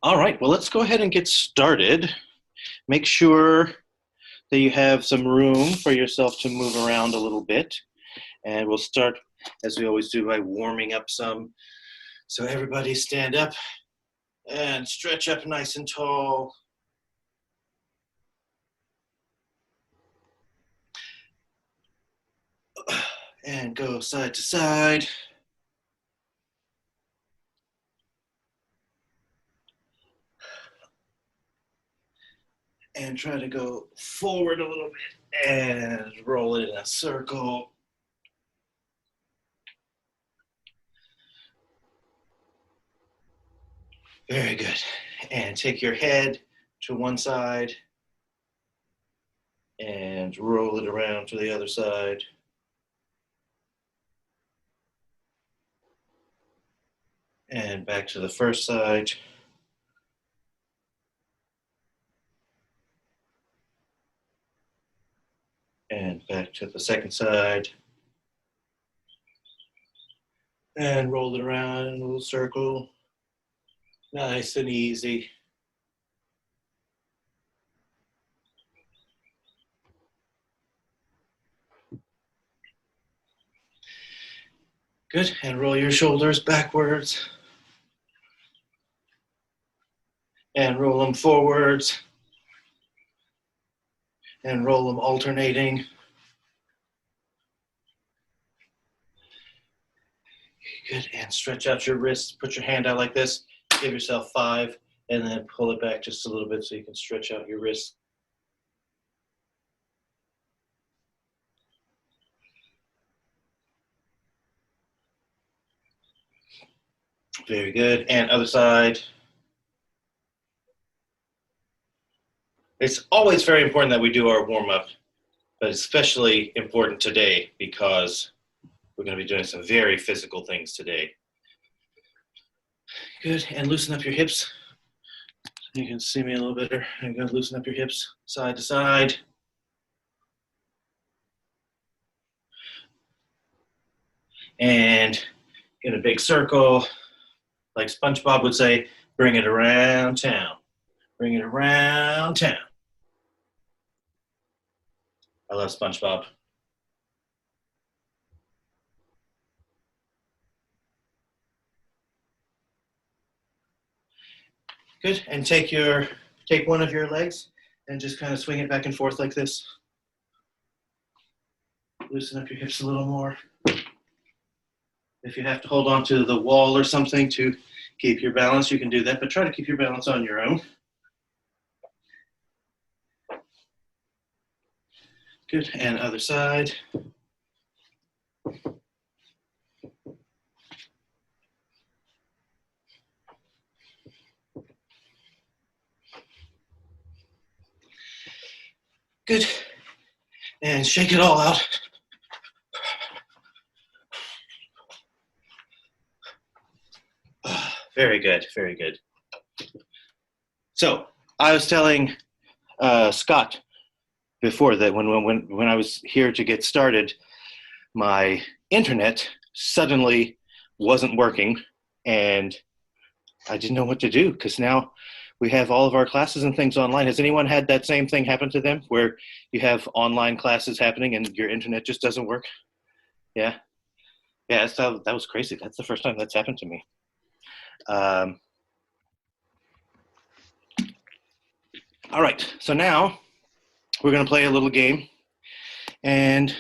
All right, well, let's go ahead and get started. Make sure that you have some room for yourself to move around a little bit. And we'll start, as we always do, by warming up some. So everybody stand up and stretch up nice and tall. And go side to side. And try to go forward a little bit and roll it in a circle. Very good. And take your head to one side and roll it around to the other side. And back to the first side. And back to the second side. And roll it around in a little circle. Nice and easy. Good, and roll your shoulders backwards. And roll them forwards. And roll them alternating. Good, and stretch out your wrists. Put your hand out like this. Give yourself 5, and then pull it back just a little bit so you can stretch out your wrists. Very good, and other side. It's always very important that we do our warm-up, but especially important today because we're going to be doing some very physical things today. Good, and loosen up your hips. You can see me a little better. I'm going to loosen up your hips side to side. And in a big circle, like SpongeBob would say, bring it around town. Bring it around town. I love SpongeBob. Good, and take one of your legs and just kind of swing it back and forth like this. Loosen up your hips a little more. If you have to hold on to the wall or something to keep your balance, you can do that, but try to keep your balance on your own. Good, and other side. Good, and shake it all out. Very good, very good. So I was telling Scott before that when I was here to get started, my internet suddenly wasn't working and I didn't know what to do because now we have all of our classes and things online. Has anyone had that same thing happen to them where you have online classes happening and your internet just doesn't work? Yeah. Yeah, that was crazy. That's the first time that's happened to me. All right, so now we're going to play a little game, and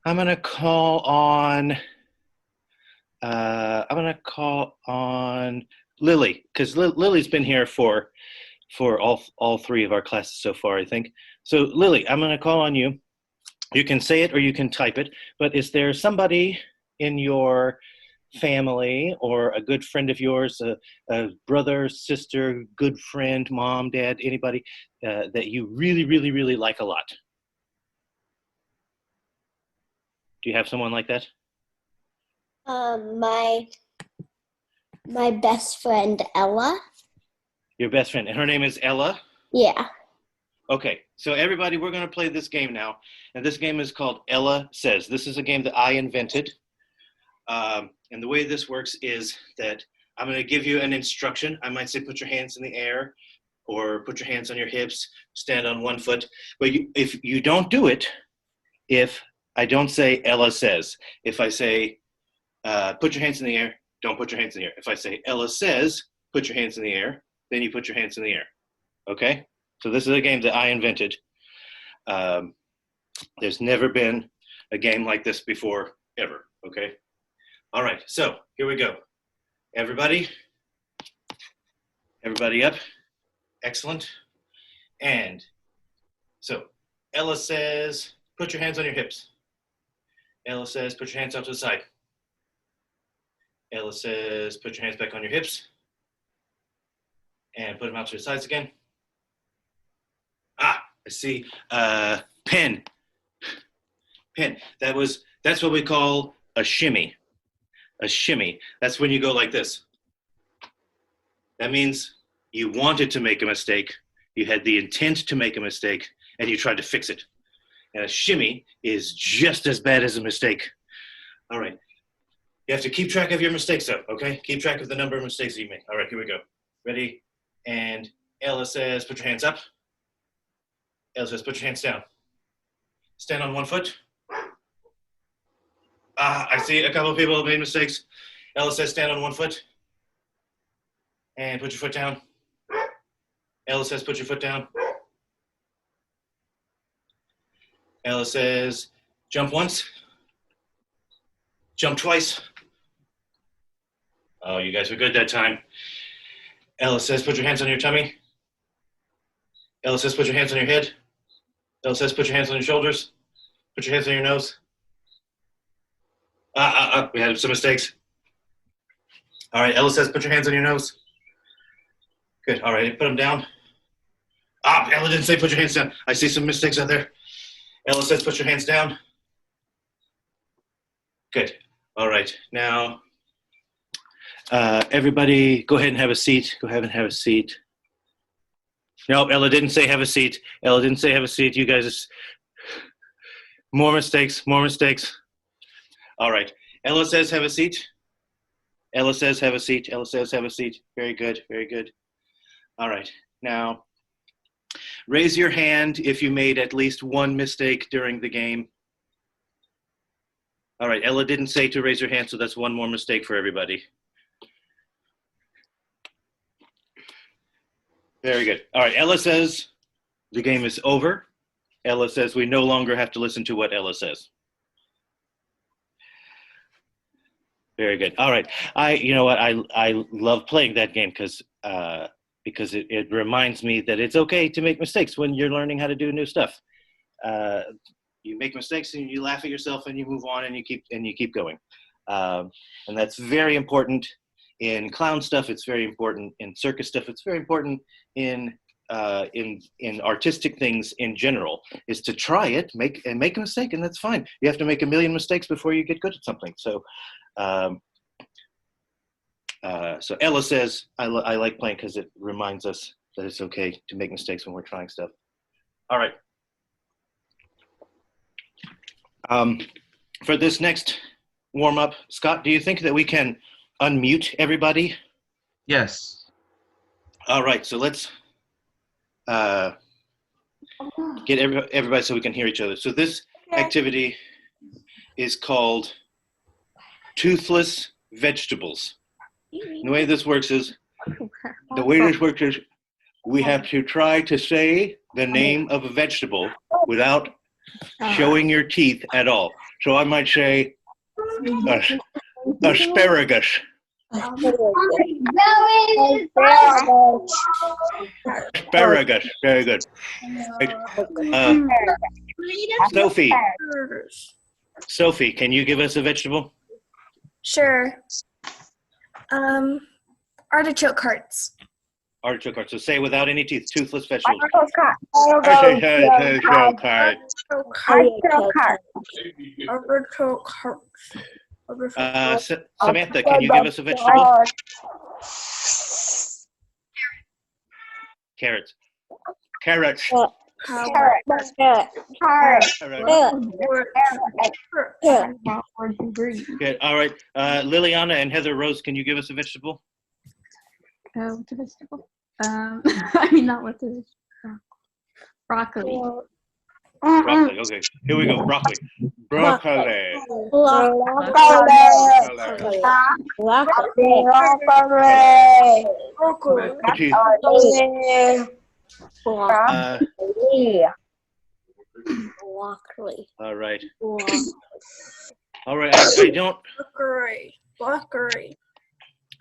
I'm going to call on Lily because Lily's been here for all 3 of our classes so far, I think. So Lily, I'm going to call on you. You can say it or you can type it, but is there somebody in your family or a good friend of yours, a brother, sister, good friend, mom, dad, anybody that you really, really, really like a lot? Do you have someone like that? My best friend Ella. Your best friend, and her name is Ella? Yeah. Okay, so everybody, we're going to play this game now, and this game is called Ella Says. This is a game that I invented. And the way this works is that I'm going to give you an instruction. I might say put your hands in the air or put your hands on your hips, stand on one foot. But if you don't do it, if I don't say Ella says, if I say put your hands in the air, don't put your hands in the air. If I say Ella says, put your hands in the air, then you put your hands in the air. Okay? So this is a game that I invented. There's never been a game like this before, ever. Okay? All right, so here we go. Everybody up. Excellent. And so Ella says, put your hands on your hips. Ella says, put your hands out to the side. Ella says, put your hands back on your hips. And put them out to the sides again. Ah, I see. Pen. That's what we call a shimmy. A shimmy. That's when you go like this. That means you wanted to make a mistake, you had the intent to make a mistake, and you tried to fix it. And a shimmy is just as bad as a mistake. All right. You have to keep track of your mistakes, though, okay? Keep track of the number of mistakes that you make. All right, here we go. Ready? And Ella says, put your hands up. Ella says, put your hands down. Stand on one foot. I see a couple of people have made mistakes. Ella says, stand on one foot. And put your foot down. Ella says, put your foot down. Ella says, jump once. Jump twice. Oh, you guys were good that time. Ella says, put your hands on your tummy. Ella says, put your hands on your head. Ella says, put your hands on your shoulders. Put your hands on your nose. We had some mistakes. All right, Ella says, put your hands on your nose. Good, all right, put them down. Ella didn't say put your hands down. I see some mistakes out there. Ella says, put your hands down. Good, all right, now, everybody go ahead and have a seat. Go ahead and have a seat. No, Ella didn't say have a seat. Ella didn't say have a seat. You guys, more mistakes, more mistakes. All right, Ella says have a seat. Ella says have a seat. Ella says have a seat. Very good, very good. All right, now, raise your hand if you made at least one mistake during the game. All right, Ella didn't say to raise your hand, so that's one more mistake for everybody. Very good. All right, Ella says the game is over. Ella says we no longer have to listen to what Ella says. Very good. All right. You know what? I love playing that game because it reminds me that it's okay to make mistakes when you're learning how to do new stuff. You make mistakes and you laugh at yourself and you move on and you keep going. And that's very important in clown stuff. It's very important in circus stuff. It's very important in artistic things in general, is to try it, make a mistake, and that's fine. You have to make a million mistakes before you get good at something. So so Ella says, I like playing because it reminds us that it's okay to make mistakes when we're trying stuff. All right. For this next warm-up, Scott, do you think that we can unmute everybody? Yes. All right, so let's get everybody so we can hear each other. So this activity is called Toothless Vegetables. And the way this works is, we have to try to say the name of a vegetable without showing your teeth at all. So I might say asparagus. Asparagus, very good. Sophie, can you give us a vegetable? Sure. Artichoke hearts. Artichoke hearts. So say without any teeth, toothless vegetables. Artichoke hearts. Samantha, can you give us a vegetable? Carrots. Carrots. Good. All right. Liliana and Heather Rose, can you give us a vegetable? What's a vegetable? I mean, not what's a vegetable. Broccoli. Broccoli. Okay, here we go. Broccoli. Broccoli. Teeth. Broccoli. All right. All right.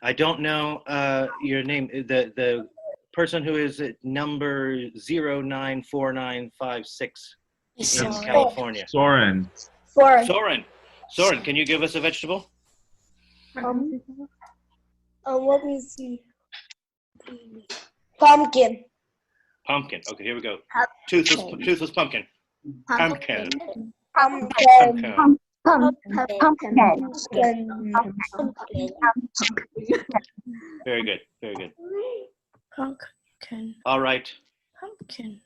I don't know your name. The person who is at number 094956 in California. Soren. Soren, can you give us a vegetable? What is he? Pumpkin. Pumpkin. Okay, here we go. Toothless pumpkin. Pumpkin. Very good. Pumpkin. All right. Pumpkin.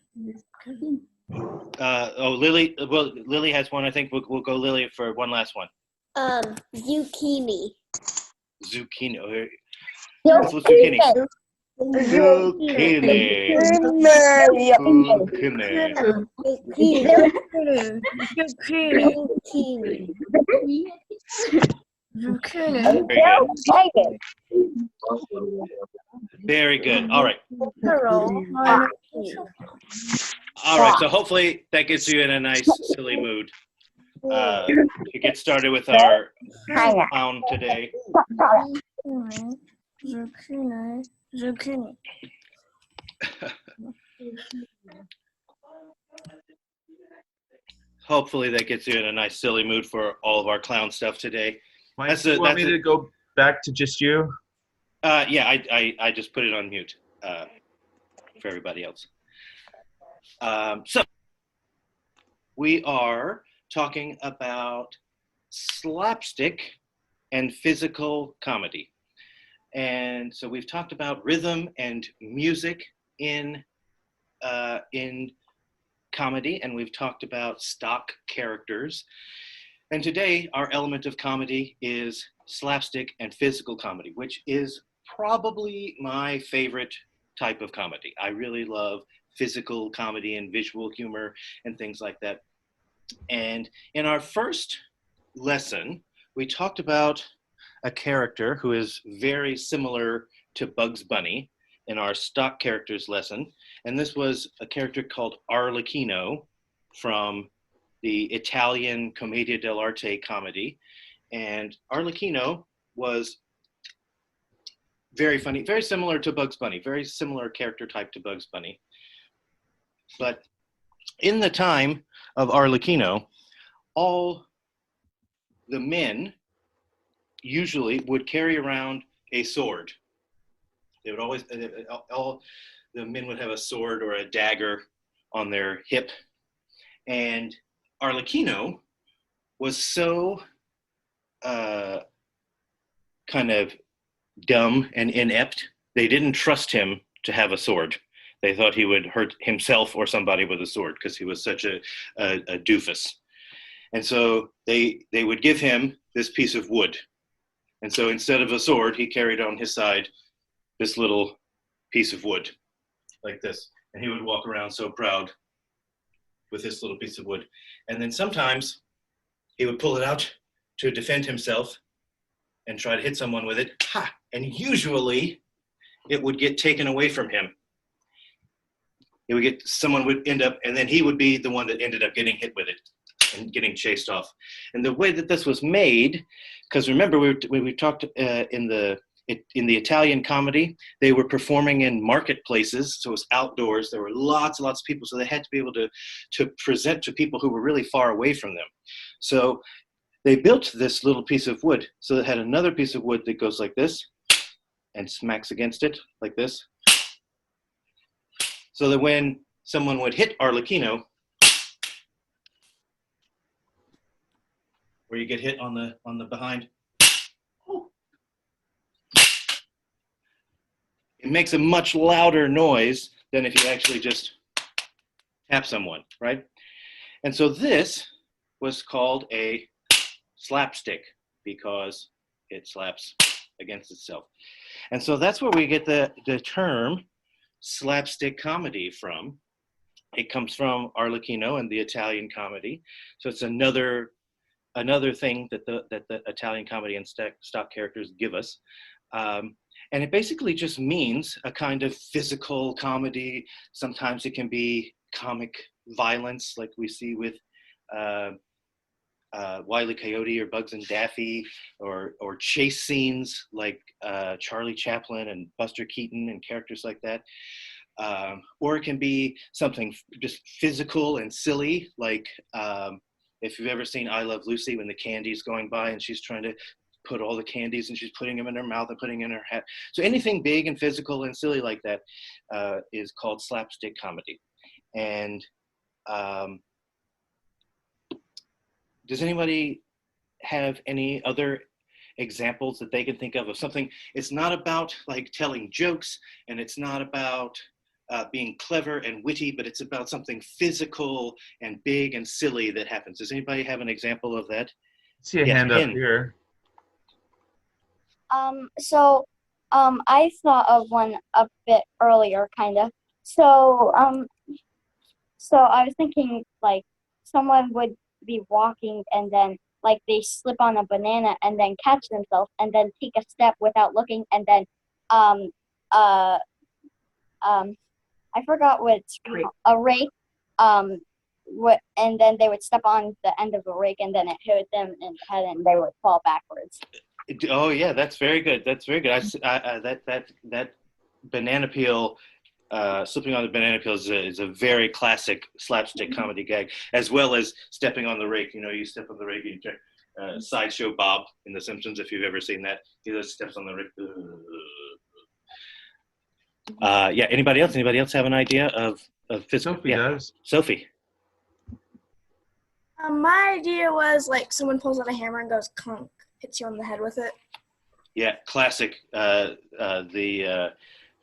Lily. Well, Lily has one. I think we'll go Lily for one last one. Zucchini. Zucchini. Okay. What's zucchini? Zucchini. Very good. All right. All right. So hopefully that gets you in a nice silly mood to get started with our clown today. Zucchini. Hopefully that gets you in a nice silly mood for all of our clown stuff today. Mike, do you want me to go back to just you? Yeah, I just put it on mute for everybody else. So we are talking about slapstick and physical comedy. And so we've talked about rhythm and music in comedy, and we've talked about stock characters. And today, our element of comedy is slapstick and physical comedy, which is probably my favorite type of comedy. I really love physical comedy and visual humor and things like that. And in our first lesson, we talked about a character who is very similar to Bugs Bunny in our stock characters lesson. And this was a character called Arlecchino from the Italian Commedia dell'arte comedy. And Arlecchino was very funny, very similar to Bugs Bunny, very similar character type to Bugs Bunny. But in the time of Arlecchino, all the men usually would carry around a sword. They would always, all the men would have a sword or a dagger on their hip. And Arlecchino was so kind of dumb and inept, they didn't trust him to have a sword. They thought he would hurt himself or somebody with a sword because he was such a doofus. And so they would give him this piece of wood. And so instead of a sword, he carried on his side this little piece of wood like this. And he would walk around so proud with this little piece of wood. And then sometimes he would pull it out to defend himself and try to hit someone with it. Ha! And usually it would get taken away from him. Someone would end up, and then he would be the one that ended up getting hit with it and getting chased off. And the way that this was made, because remember we talked in the Italian comedy, they were performing in marketplaces, so it was outdoors. There were lots and lots of people, so they had to be able to present to people who were really far away from them. So they built this little piece of wood, so it had another piece of wood that goes like this and smacks against it like this, so that when someone would hit Arlecchino, where you get hit on the behind, it makes a much louder noise than if you actually just tap someone, right? And so this was called a slapstick because it slaps against itself. And so that's where we get the term slapstick comedy from. It comes from Arlecchino and the Italian comedy. So it's another thing that the Italian comedy and stock characters give us. And it basically just means a kind of physical comedy. Sometimes it can be comic violence, like we see with Wile E. Coyote or Bugs and Daffy, or chase scenes like Charlie Chaplin and Buster Keaton and characters like that. Or it can be something just physical and silly, like if you've ever seen I Love Lucy, when the candy's going by and she's trying to put all the candies and she's putting them in her mouth and putting them in her hat. So anything big and physical and silly like that is called slapstick comedy. And does anybody have any other examples that they can think of something? It's not about like telling jokes, and it's not about being clever and witty, but it's about something physical and big and silly that happens. Does anybody have an example of that? See a hand up here. I thought of one a bit earlier, kind of. So I was thinking, like, someone would be walking and then, like, they slip on a banana and then catch themselves and then take a step without looking, and then I forgot what it's called, a rake, and then they would step on the end of the rake and then it hit them in the head and they would fall backwards. Oh yeah, that's very good. That's very good. That banana peel, slipping on the banana peel is a very classic slapstick comedy gag, as well as stepping on the rake. You know, you step on the rake, you turn, Sideshow Bob in The Simpsons, if you've ever seen that. He just steps on the rake. Yeah. Anybody else? Anybody else have an idea of physical? Sophie does. Sophie. My idea was like someone pulls out a hammer and goes clunk, hits you on the head with it. Yeah, classic. The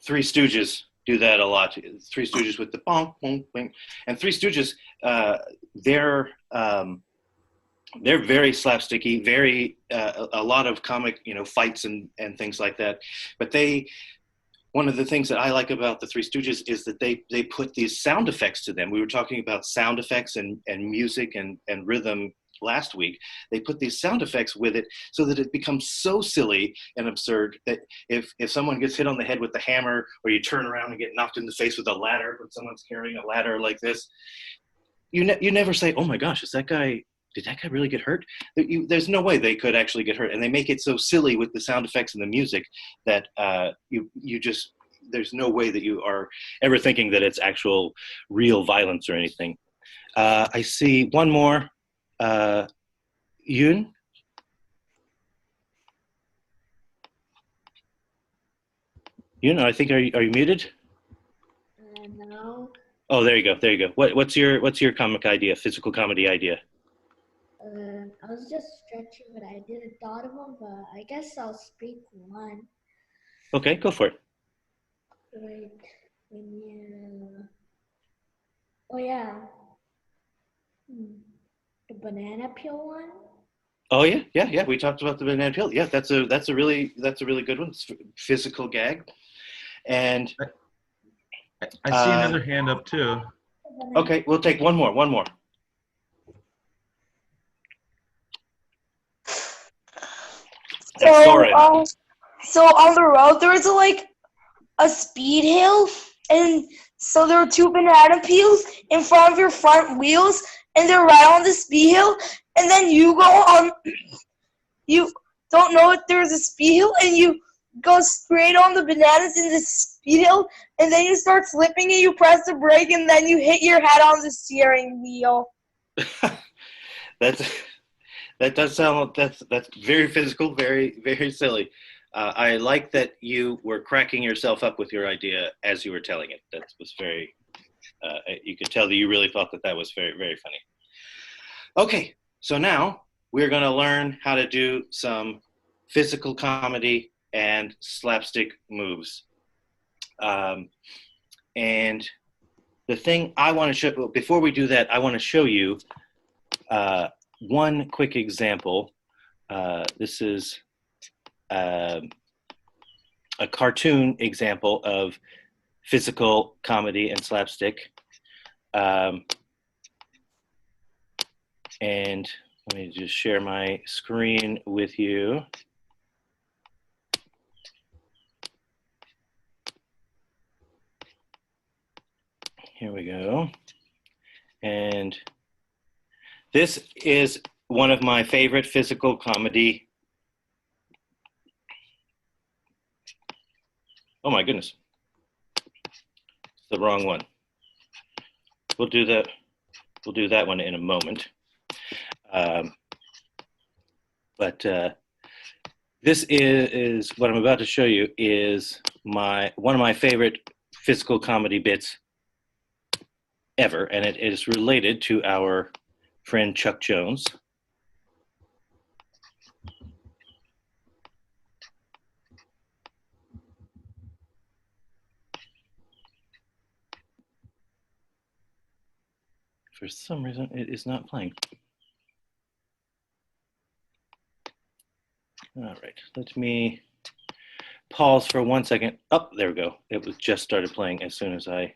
Three Stooges do that a lot. Three Stooges with the bonk, bonk, bonk. And Three Stooges, they're very slapsticky, very a lot of comic, fights and things like that. But one of the things that I like about the Three Stooges is that they put these sound effects to them. We were talking about sound effects and music and rhythm last week. They put these sound effects with it so that it becomes so silly and absurd that if someone gets hit on the head with the hammer, or you turn around and get knocked in the face with a ladder, when someone's carrying a ladder like this, you never say, "Oh my gosh, did that guy really get hurt?" There's no way they could actually get hurt, and they make it so silly with the sound effects and the music that there's no way that you are ever thinking that it's actual real violence or anything. I see one more. Yoon? Yoon, I think, are you muted? No. Oh, there you go. What's your comic idea, physical comedy idea? I was just stretching, but I didn't thought of one, but I guess I'll speak one. Okay, go for it. Like, when you... Oh, yeah. The banana peel one? Oh yeah. We talked about the banana peel. Yeah, that's a really good one. It's a physical gag. And I see another hand up too. Okay, we'll take one more. So on the road there was a speed hill, and so there were two banana peels in front of your front wheels, and they're right on the speed hill, and then you go on, you don't know if there's a speed hill, and you go straight on the bananas in the speed hill, and then you start slipping and you press the brake, and then you hit your head on the steering wheel. That does sound, that's very physical, very, very silly. I like that you were cracking yourself up with your idea as you were telling it. That was very, you could tell that you really thought that was very, very funny. Okay, so now we're going to learn how to do some physical comedy and slapstick moves. And the thing I want to show, before we do that, I want to show you one quick example. This is a cartoon example of physical comedy and slapstick. And let me just share my screen with you. Here we go. And this is one of my favorite physical comedy. Oh my goodness. It's the wrong one. We'll do that one in a moment. This is what I'm about to show you is one of my favorite physical comedy bits ever, and it is related to our friend Chuck Jones. For some reason, it is not playing. All right, let me pause for 1 second. Oh, there we go. It was just started playing as soon as I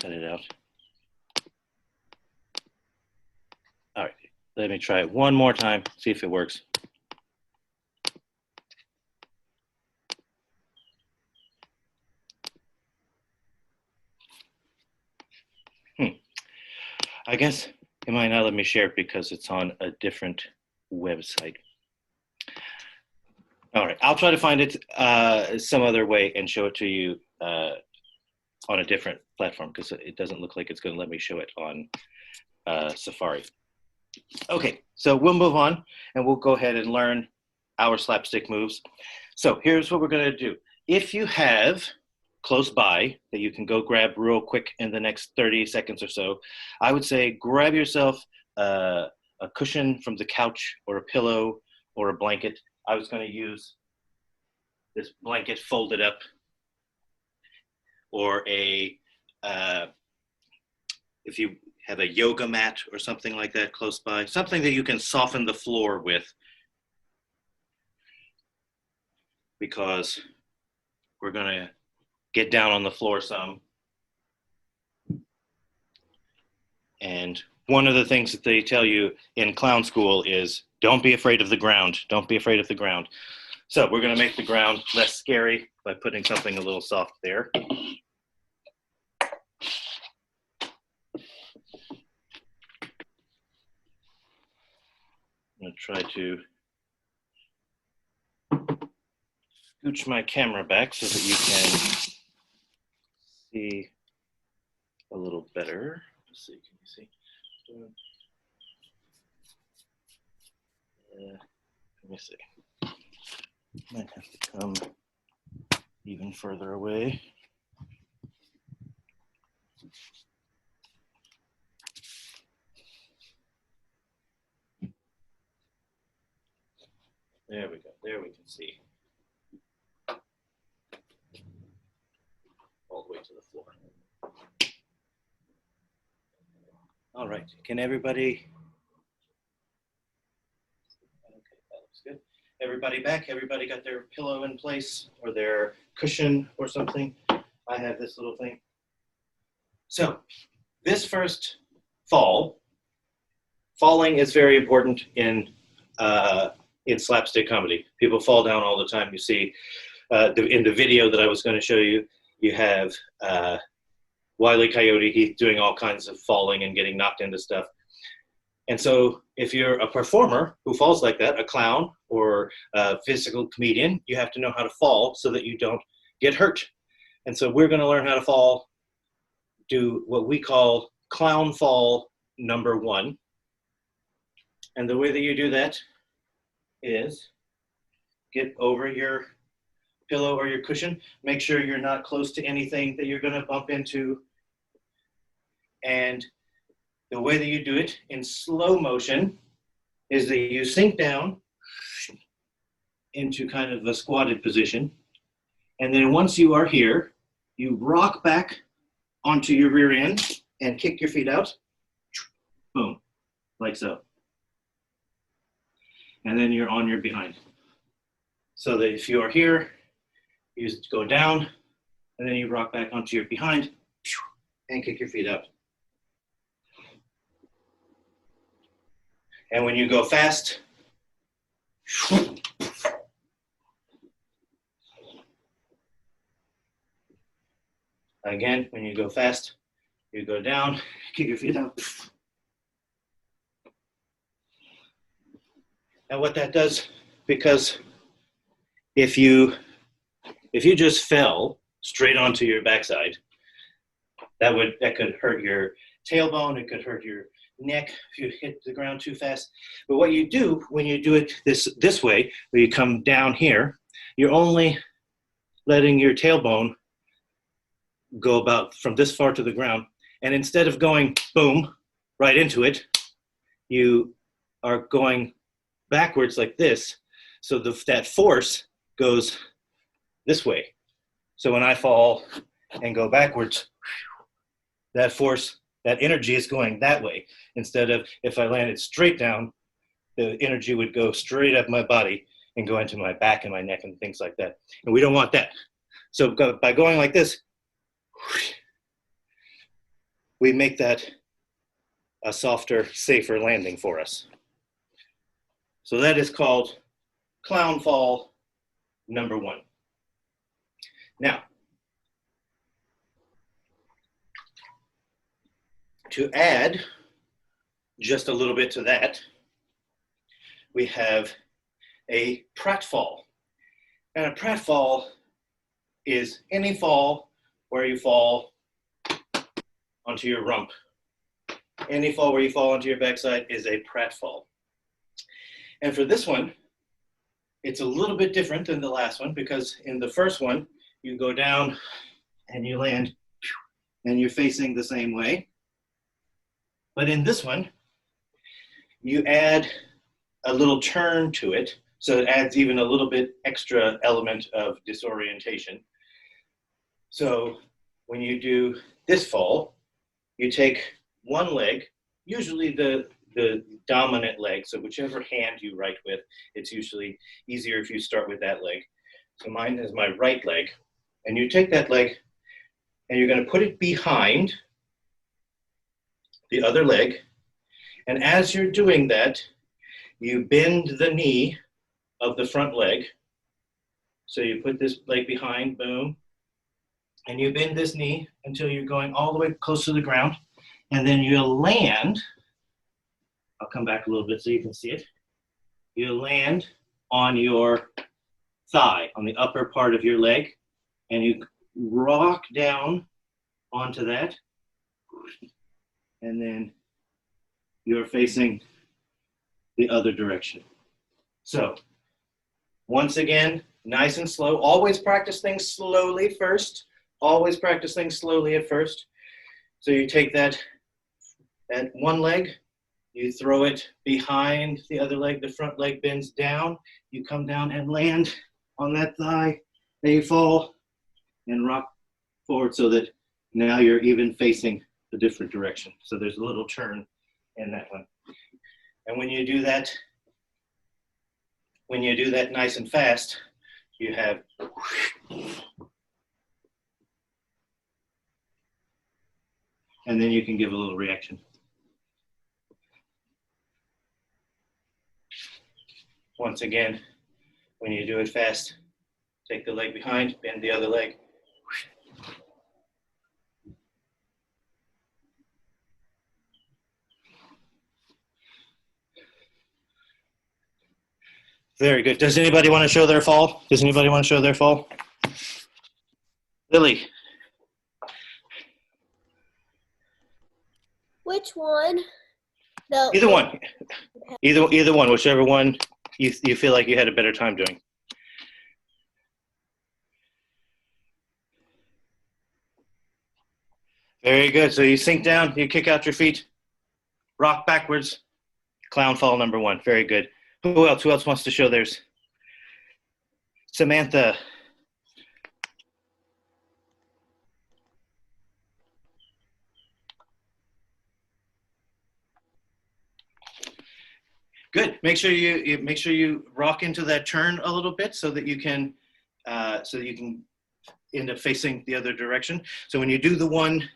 cut it out. All right, let me try it one more time, see if it works. I guess it might not let me share it because it's on a different website. All right, I'll try to find it some other way and show it to you on a different platform because it doesn't look like it's going to let me show it on Safari. Okay, so we'll move on and we'll go ahead and learn our slapstick moves. So here's what we're going to do. If you have close by that you can go grab real quick in the next 30 seconds or so, I would say grab yourself a cushion from the couch or a pillow or a blanket. I was going to use this blanket folded up, or if you have a yoga mat or something like that close by, something that you can soften the floor with, because we're going to get down on the floor some. And one of the things that they tell you in clown school is don't be afraid of the ground. Don't be afraid of the ground. So we're going to make the ground less scary by putting something a little soft there. I'm going to try to scooch my camera back so that you can see a little better. Let's see, can you see? Let me see. Might have to come even further away. There we go. There we can see. All the way to the floor. All right. Can everybody? Okay, that looks good. Everybody back? Everybody got their pillow in place or their cushion or something? I have this little thing. So this first falling is very important in slapstick comedy. People fall down all the time. You see in the video that I was going to show you, you have Wile E. Coyote. He's doing all kinds of falling and getting knocked into stuff. And so if you're a performer who falls like that, a clown or a physical comedian, you have to know how to fall so that you don't get hurt. And so we're going to learn how to fall, do what we call clown fall number 1. And the way that you do that is get over your pillow or your cushion. Make sure you're not close to anything that you're going to bump into. And the way that you do it in slow motion is that you sink down into kind of a squatted position. And then once you are here, you rock back onto your rear end and kick your feet out. Boom, like so. and then you're on your behind. So that if you're here, you just go down, and then you rock back onto your behind, and kick your feet out. And when you go fast, again, when you go fast, you go down, kick your feet out. And what that does, because if you just fell straight onto your backside, that could hurt your tailbone, it could hurt your neck if you hit the ground too fast. But what you do when you do it this way, where you come down here, you're only letting your tailbone go about from this far to the ground. And instead of going boom, right into it, you are going backwards like this. So that force goes this way. So when I fall and go backwards, that force, that energy is going that way. Instead of if I landed straight down, the energy would go straight up my body and go into my back and my neck and things like that. And we don't want that. So by going like this, we make that a softer, safer landing for us. So that is called clown fall number 1. Now, to add just a little bit to that, we have a pratfall. And a pratfall is any fall where you fall onto your rump. Any fall where you fall onto your backside is a pratfall. And for this one, it's a little bit different than the last one, because in the first one, you go down and you land and you're facing the same way. But in this one, you add a little turn to it, so it adds even a little bit extra element of disorientation. So when you do this fall, you take one leg, usually the dominant leg, so whichever hand you write with, it's usually easier if you start with that leg. So mine is my right leg. And you take that leg and you're going to put it behind the other leg. And as you're doing that, you bend the knee of the front leg. So you put this leg behind, boom, and you bend this knee until you're going all the way close to the ground. And then you'll land, I'll come back a little bit so you can see it. You'll land on your thigh, on the upper part of your leg, and you rock down onto that. And then you're facing the other direction. So once again, nice and slow. Always practice things slowly first. Always practice things slowly at first. So you take that one leg, you throw it behind the other leg, the front leg bends down, you come down and land on that thigh, then you fall and rock forward so that now you're even facing a different direction. So there's a little turn in that one. And when you do that nice and fast, you have and then you can give a little reaction. Once again, when you do it fast, take the leg behind, bend the other leg. Very good. Does anybody want to show their fall? Does anybody want to show their fall? Lily. Which one? No. Either one. Either one, whichever one you feel like you had a better time doing. Very good. So you sink down, you kick out your feet, rock backwards, clown fall number 1. Very good. Who else? Who else wants to show theirs? Samantha. Good. Make sure you rock into that turn a little bit so that you can end up facing the other direction. So when you do the one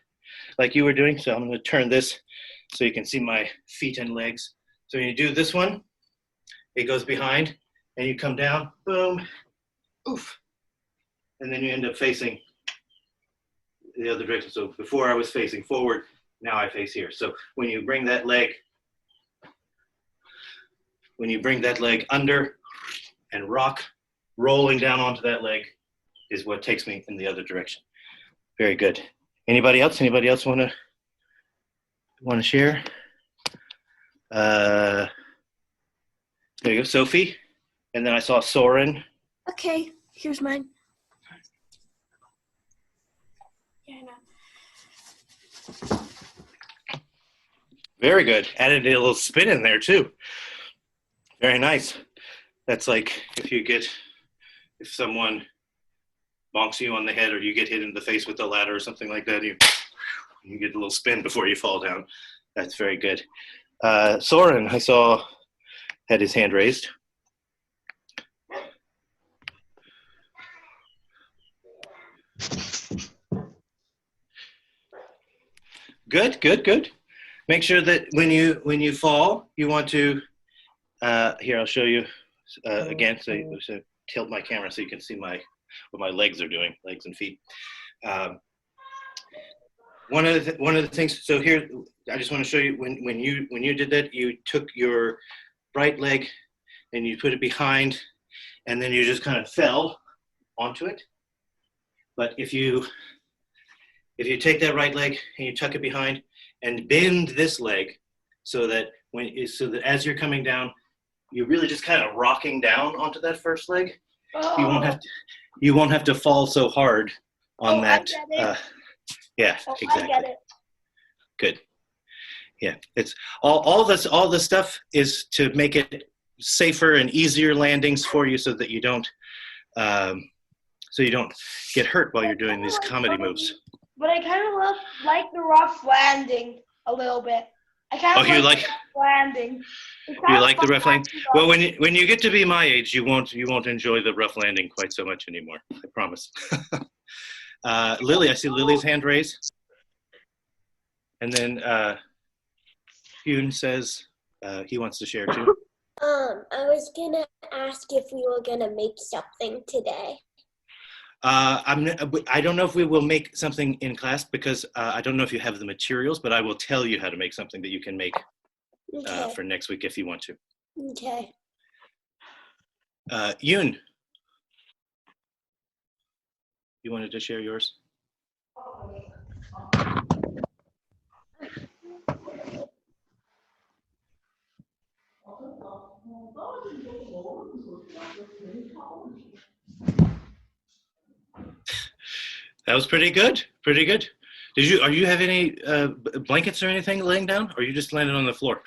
like you were doing, so I'm going to turn this so you can see my feet and legs. So when you do this one, it goes behind, and you come down, boom, oof, and then you end up facing the other direction. So before I was facing forward, now I face here. So when you bring that leg under and rock, rolling down onto that leg is what takes me in the other direction. Very good. Anybody else? Anybody else want to share? There you go, Sophie. And then I saw Soren. Okay, here's mine. Yeah, I know. Very good. Added a little spin in there too. Very nice. That's like if someone bonks you on the head or you get hit in the face with a ladder or something like that, you get a little spin before you fall down. That's very good. Soren, I saw, had his hand raised. Good, good, good. Make sure that when you fall, you want to, here, I'll show you again, so tilt my camera so you can see what my legs are doing, legs and feet. One of the things, so here, I just want to show you, when you did that, you took your right leg and you put it behind, and then you just kind of fell onto it. But if you take that right leg and you tuck it behind and bend this leg so that as you're coming down, you're really just kind of rocking down onto that first leg. Oh. You won't have to fall so hard on that. I get it. Yeah, exactly. I get it. Good. Yeah, it's all this stuff is to make it safer and easier landings for you, so that you don't get hurt while you're doing these comedy moves. But I kind of like the rough landing a little bit. I kind of you like the rough landing. You like the rough landing? Well, when you get to be my age, you won't enjoy the rough landing quite so much anymore. I promise. Lily, I see Lily's hand raised. And then Yoon says he wants to share too. I was gonna ask if we were gonna make something today. I don't know if we will make something in class because I don't know if you have the materials, but I will tell you how to make something that you can make for next week if you want to. Okay. Yoon, you wanted to share yours? That was pretty good. Pretty good. Are you have any blankets or anything laying down, or you just landed on the floor?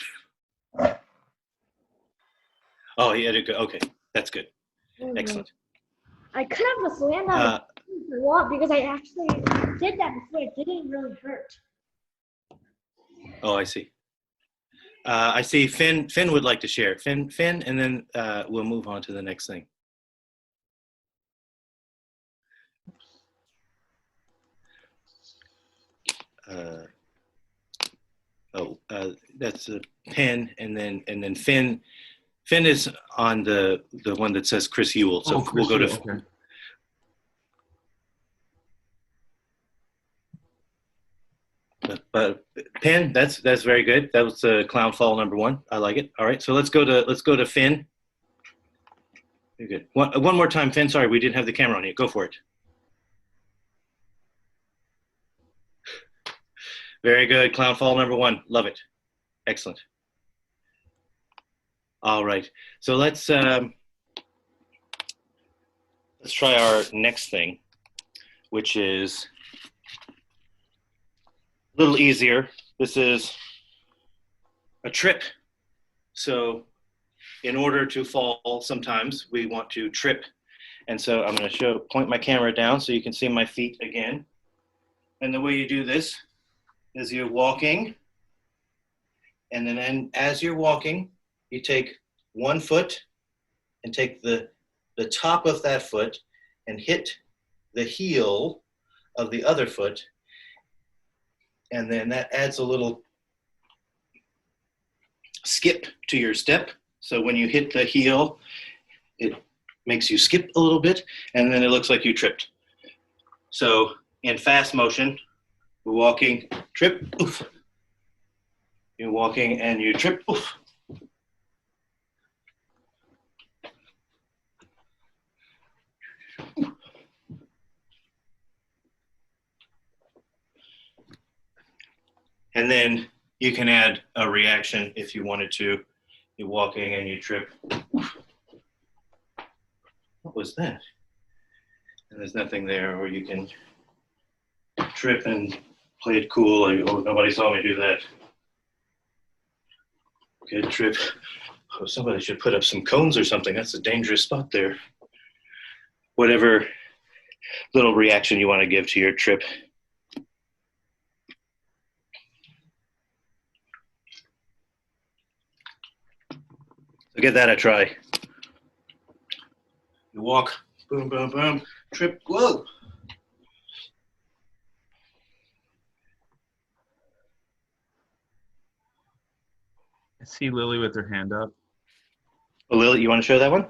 Oh, you had to go. Okay, that's good. Excellent. I could have just landed on the wall because I actually did that before. It didn't really hurt. Oh, I see. I see Finn would like to share. Finn, and then we'll move on to the next thing. That's a pen, and then Finn is on the one that says Chris Ewell. So we'll go to. Okay. But Pen, that's very good. That was clown fall number 1. I like it. All right, so let's go to Finn. Very good. One more time, Finn. Sorry, we didn't have the camera on you. Go for it. Very good. Clown fall number 1. Love it. Excellent. All right. So let's try our next thing, which is a little easier. This is a trip. So in order to fall, sometimes we want to trip. And so I'm going to point my camera down so you can see my feet again. And the way you do this is you're walking, and then as you're walking, you take one foot and take the top of that foot and hit the heel of the other foot, and then that adds a little skip to your step. So when you hit the heel, it makes you skip a little bit, and then it looks like you tripped. So in fast motion, we're walking, trip, oof. You're walking and you trip, oof. And then you can add a reaction if you wanted to. You're walking and you trip. What was that? And there's nothing there, or you can trip and play it cool. Like, oh, nobody saw me do that. Good trip. Oh, somebody should put up some cones or something. That's a dangerous spot there. Whatever little reaction you want to give to your trip. So give that a try. You walk, boom, boom, boom, trip, whoa. I see Lily with her hand up. Oh, Lily, you want to show that one?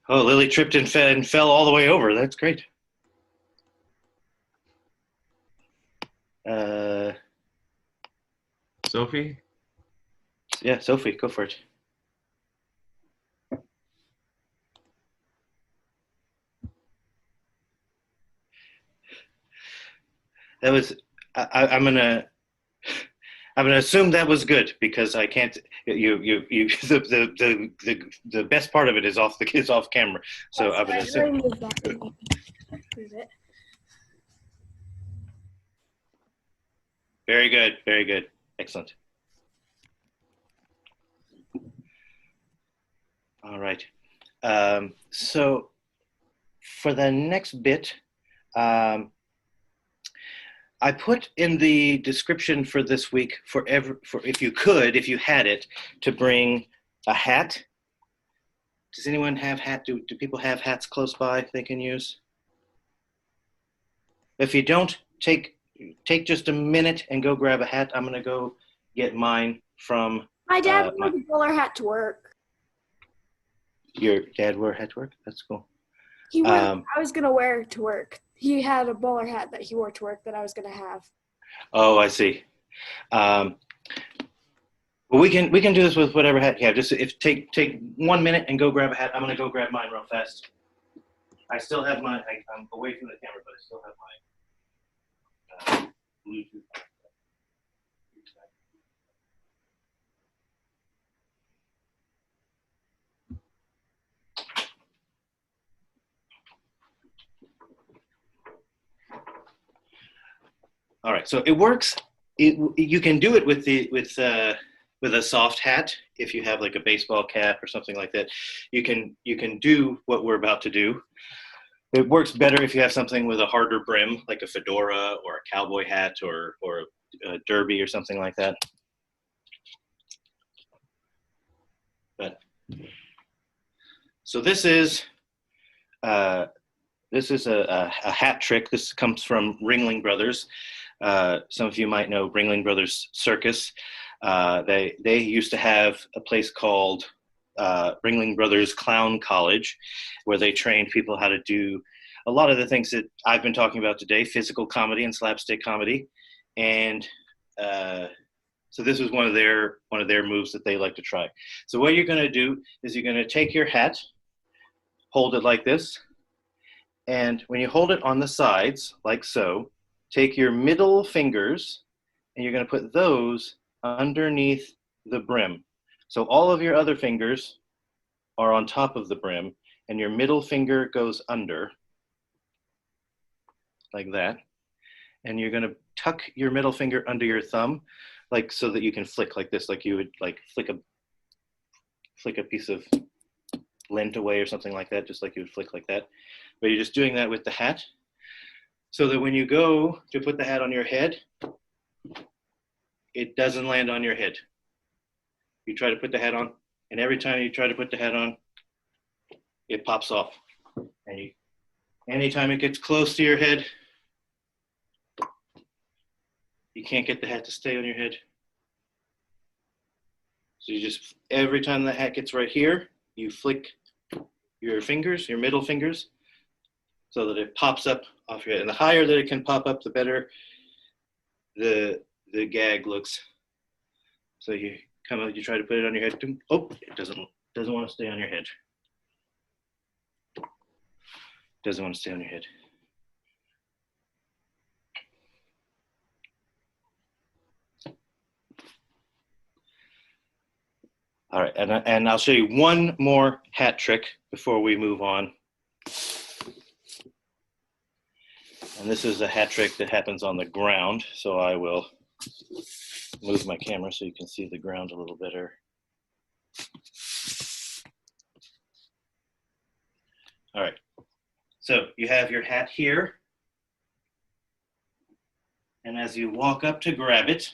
Oh, Lily tripped and fell all the way over. That's great. Sophie? Yeah, Sophie, go for it. That was, I'm gonna assume that was good because I can't. The best part of it is off camera. So I'm gonna assume. Very good, very good, excellent. All right. So for the next bit, I put in the description for this week for if you had it, to bring a hat. Does anyone have hat? Do people have hats close by they can use? If you don't, take just a minute and go grab a hat. I'm gonna go get mine from. My dad wore the bowler hat to work. Your dad wore a hat to work? That's cool. He wore. I was gonna wear it to work. He had a bowler hat that he wore to work that I was gonna have. Oh, I see. Well, we can do this with whatever hat you have. Just take 1 minute and go grab a hat. I'm gonna go grab mine real fast. I still have my. I'm away from the camera, but I still have my Bluetooth. All right, so it works. You can do it with a soft hat if you have like a baseball cap or something like that. You can do what we're about to do. It works better if you have something with a harder brim, like a fedora or a cowboy hat or a derby or something like that. But so this is a hat trick. This comes from Ringling Brothers. Some of you might know Ringling Brothers Circus. They used to have a place called Ringling Brothers Clown College, where they trained people how to do a lot of the things that I've been talking about today: physical comedy and slapstick comedy. And so this is one of their moves that they like to try. So what you're going to do is you're going to take your hat, hold it like this, and when you hold it on the sides like so, take your middle fingers and you're going to put those underneath the brim. So all of your other fingers are on top of the brim and your middle finger goes under like that. and you're gonna tuck your middle finger under your thumb, like so that you can flick like this, like you would like flick a piece of lint away or something like that, just like you would flick like that. But you're just doing that with the hat, so that when you go to put the hat on your head, it doesn't land on your head. You try to put the hat on, and every time you try to put the hat on, it pops off. And anytime it gets close to your head, you can't get the hat to stay on your head. So you just, every time the hat gets right here, you flick your fingers, your middle fingers, so that it pops up off your head. And the higher that it can pop up, the better the gag looks. So you come out, you try to put it on your head. Oh, it doesn't want to stay on your head. Doesn't want to stay on your head. All right, and I'll show you one more hat trick before we move on. And this is a hat trick that happens on the ground, so I will move my camera so you can see the ground a little better. All right, so you have your hat here, and as you walk up to grab it,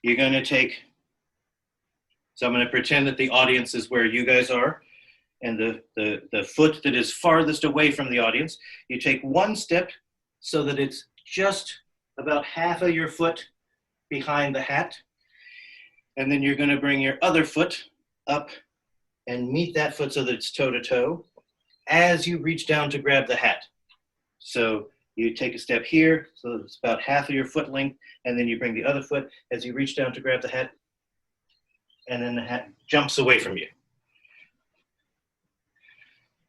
you're gonna take, so I'm gonna pretend that the audience is where you guys are, and the foot that is farthest away from the audience, you take one step so that it's just about half of your foot behind the hat, and then you're gonna bring your other foot up and meet that foot so that it's toe to toe as you reach down to grab the hat. So you take a step here, so it's about half of your foot length, and then you bring the other foot as you reach down to grab the hat, and then the hat jumps away from you.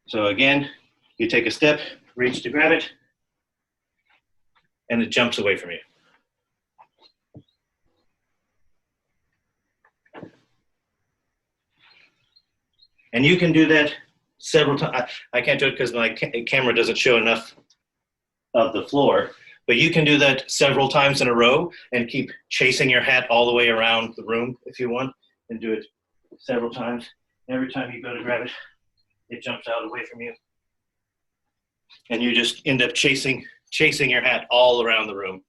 So again, you take a step, reach to grab it, and it jumps away from you. And you can do that several times. I can't do it because my camera doesn't show enough of the floor, but you can do that several times in a row and keep chasing your hat all the way around the room if you want, and do it several times. Every time you go to grab it, it jumps out away from you. And you just end up chasing your hat all around the room.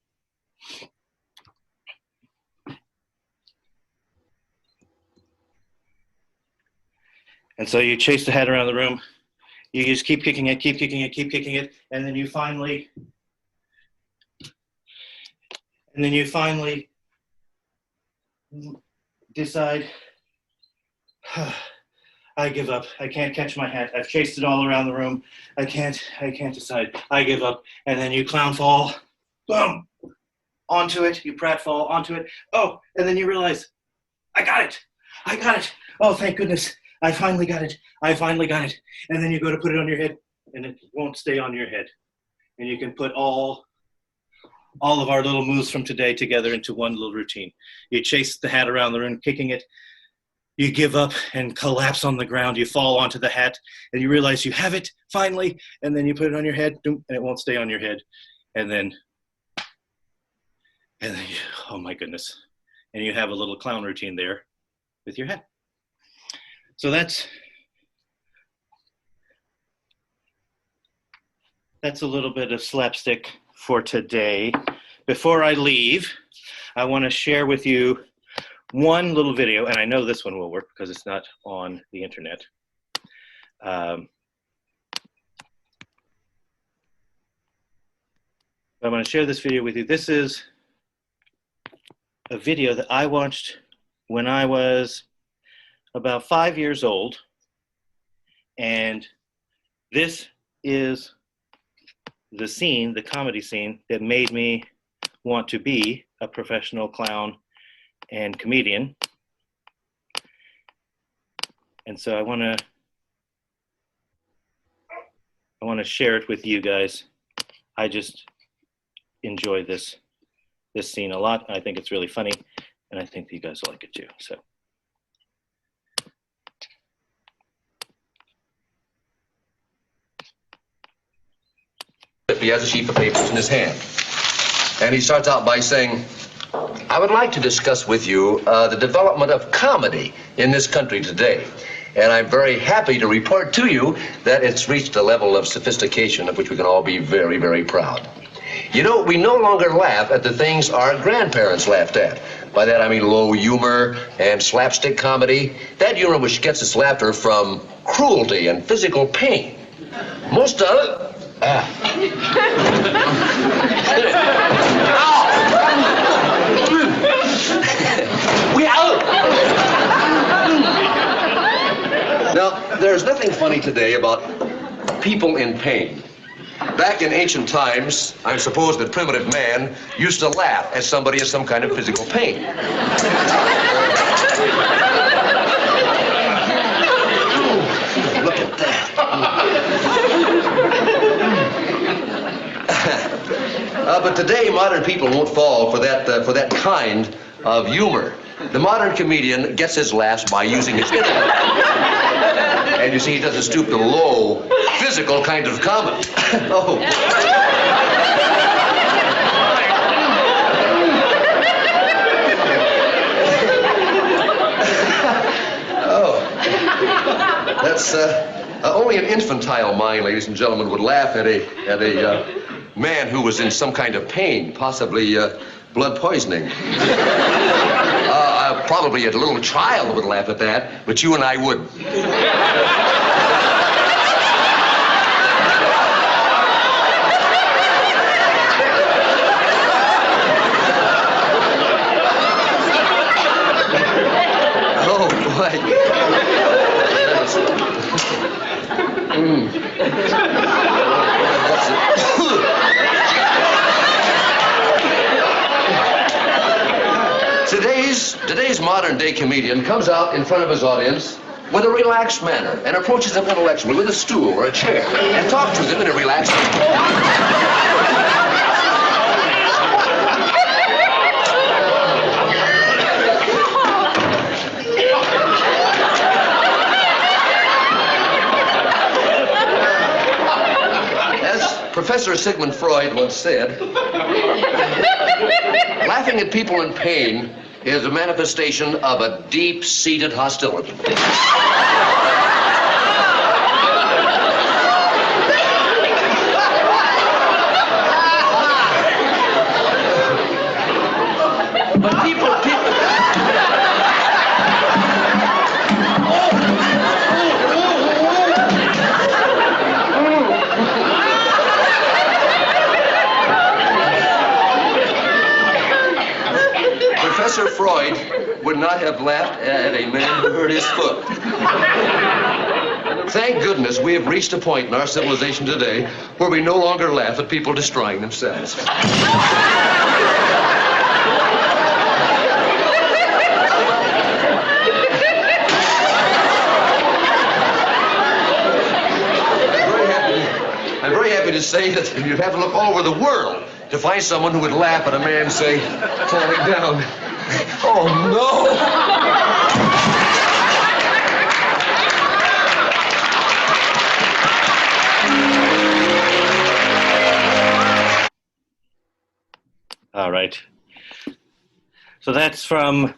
And so you chase the hat around the room, you just keep kicking it, keep kicking it, keep kicking it, and then you finally decide, I give up. I can't catch my hat. I've chased it all around the room. I can't decide. I give up. And then you clown fall, boom, onto it. You pratfall onto it. Oh, and then you realize, I got it. I got it. Oh, thank goodness. I finally got it. I finally got it. And then you go to put it on your head, and it won't stay on your head. And you can put all of our little moves from today together into one little routine. You chase the hat around the room, kicking it. You give up and collapse on the ground. You fall onto the hat, and you realize you have it finally. And then you put it on your head, and it won't stay on your head. And then oh my goodness. And you have a little clown routine there with your hat. So that's a little bit of slapstick for today. Before I leave, I want to share with you one little video, and I know this one will work because it's not on the internet. I'm going to share this video with you. This is a video that I watched when I was about 5 years old, and this is the scene, the comedy scene, that made me want to be a professional clown and comedian. And so I want to share it with you guys. I just enjoy this scene a lot. I think it's really funny, and I think you guys will like it too. So. slip, he has a sheet of papers in his hand. And he starts out by saying, I would like to discuss with you the development of comedy in this country today. And I'm very happy to report to you that it's reached a level of sophistication of which we can all be very, very proud. You know, we no longer laugh at the things our grandparents laughed at. By that I mean low humor and slapstick comedy. That humor which gets its laughter from cruelty and physical pain. Most of it... Now, there's nothing funny today about people in pain. Back in ancient times, I suppose that primitive man used to laugh at somebody in some kind of physical pain. Look at that. But today, modern people won't fall for that kind of humor. The modern comedian gets his laughs by using his intellect. And you see, he doesn't stoop to low, physical kind of comedy. Oh. Oh. That's only an infantile mind, ladies and gentlemen, would laugh at a man who was in some kind of pain, possibly blood poisoning. Probably a little child would laugh at that, but you and I wouldn't. Oh, boy. Today's modern-day comedian comes out in front of his audience with a relaxed manner and approaches them intellectually with a stool or a chair and talks to them in a relaxed As Professor Sigmund Freud once said, laughing at people in pain is a manifestation of a deep-seated hostility. But people... Professor Freud would not have laughed at a man who hurt his foot. Thank goodness we have reached a point in our civilization today where we no longer laugh at people destroying themselves. I'm very happy to say that you'd have to look all over the world to find someone who would laugh at a man, say, falling down. Oh, no! All right. So that's from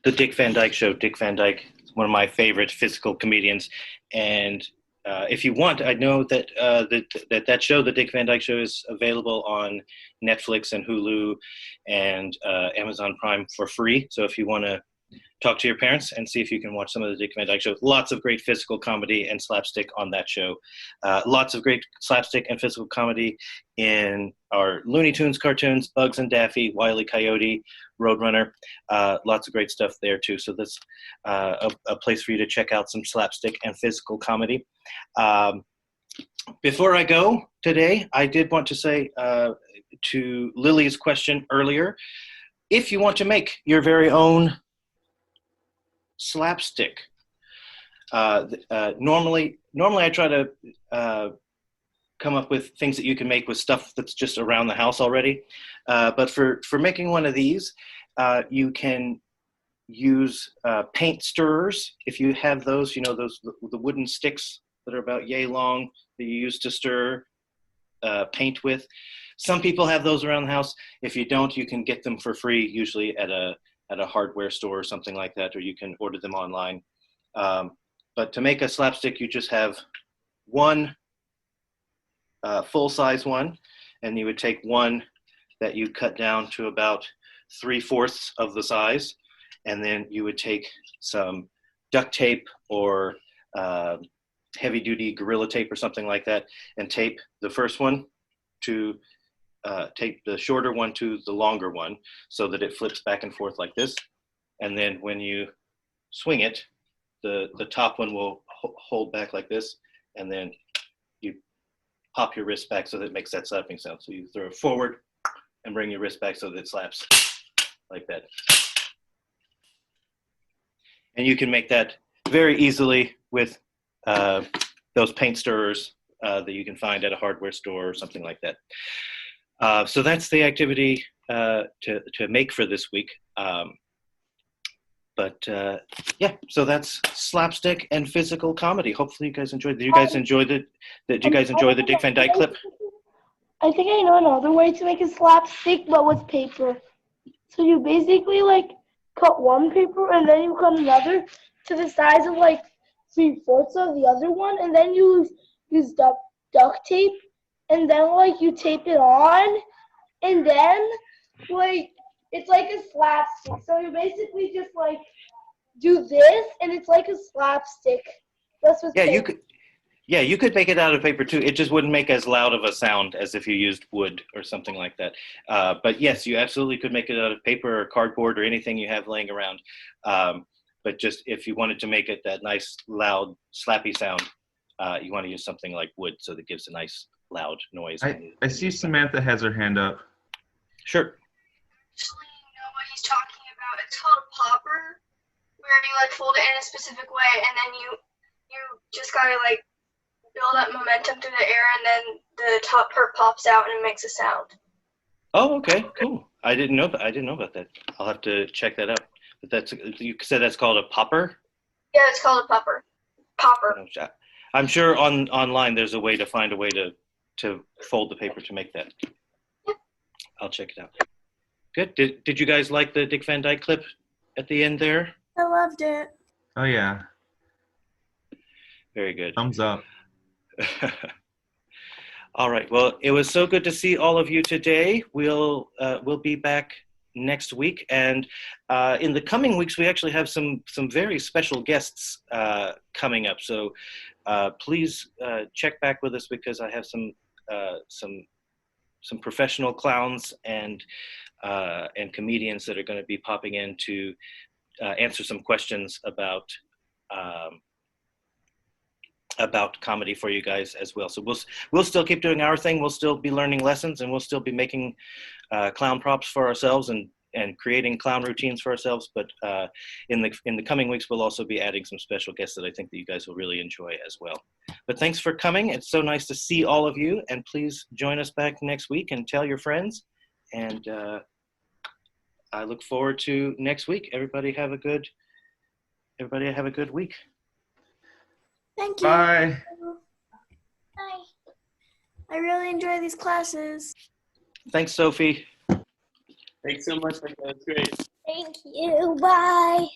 the Dick Van Dyke Show. Dick Van Dyke is one of my favorite physical comedians. And if you want, I know that that show, the Dick Van Dyke Show, is available on Netflix and Hulu and Amazon Prime for free. So if you want to talk to your parents and see if you can watch some of the Dick Van Dyke Show, lots of great physical comedy and slapstick on that show. Lots of great slapstick and physical comedy in our Looney Tunes cartoons, Bugs and Daffy, Wile E. Coyote, Roadrunner. Lots of great stuff there too. So that's a place for you to check out some slapstick and physical comedy. Before I go today, I did want to say to Lily's question earlier, if you want to make your very own slapstick, normally I try to come up with things that you can make with stuff that's just around the house already. But for making one of these, you can use paint stirrers. If you have those, you know, the wooden sticks that are about yay long that you use to stir paint with. Some people have those around the house. If you don't, you can get them for free, usually at a hardware store or something like that, or you can order them online. But to make a slapstick, you just have one full-size one, and you would take one that you cut down to about 3/4 of the size, and then you would take some duct tape or heavy-duty Gorilla Tape or something like that, and tape the first one to tape the shorter one to the longer one so that it flips back and forth like this. And then when you swing it, the top one will hold back like this, and then you pop your wrist back so that it makes that slapping sound. So you throw it forward and bring your wrist back so that it slaps like that. And you can make that very easily with those paint stirrers that you can find at a hardware store or something like that. So that's the activity to make for this week. Yeah, so that's slapstick and physical comedy. Hopefully you guys enjoyed. Did you guys enjoy the Dick Van Dyke clip? I think I know another way to make a slapstick, but with paper. So you basically like cut one paper and then you cut another to the size of like 3/4 of the other one, and then you use duct tape, and then like you tape it on, and then like it's like a slapstick. So you basically just like do this, and it's like a slapstick. That's what. Yeah, you could make it out of paper too. It just wouldn't make as loud of a sound as if you used wood or something like that. But yes, you absolutely could make it out of paper or cardboard or anything you have laying around. But just if you wanted to make it that nice, loud, slappy sound, you want to use something like wood so that it gives a nice, loud noise. I see Samantha has her hand up. Sure. Actually, you know what he's talking about. It's called a popper, where you like fold it in a specific way, and then you just gotta like build up momentum through the air, and then the top part pops out and it makes a sound. Oh, okay, cool. I didn't know about that. I'll have to check that out. But you said that's called a popper? Yeah, it's called a popper. Popper. I'm sure online there's a way to find a way to fold the paper to make that. I'll check it out. Good. Did you guys like the Dick Van Dyke clip at the end there? I loved it. Oh yeah. Very good. Thumbs up. All right. Well, it was so good to see all of you today. We'll be back next week, and in the coming weeks, we actually have some very special guests coming up. So please check back with us, because I have some professional clowns and comedians that are going to be popping in to answer some questions about comedy for you guys as well. So we'll still keep doing our thing. We'll still be learning lessons, and we'll still be making clown props for ourselves and creating clown routines for ourselves. But in the coming weeks, we'll also be adding some special guests that I think that you guys will really enjoy as well. But thanks for coming. It's so nice to see all of you, and please join us back next week and tell your friends. And I look forward to next week. Everybody have a good week. Thank you. Bye. Bye. I really enjoy these classes. Thanks, Sophie. Thanks so much. That's great. Thank you. Bye.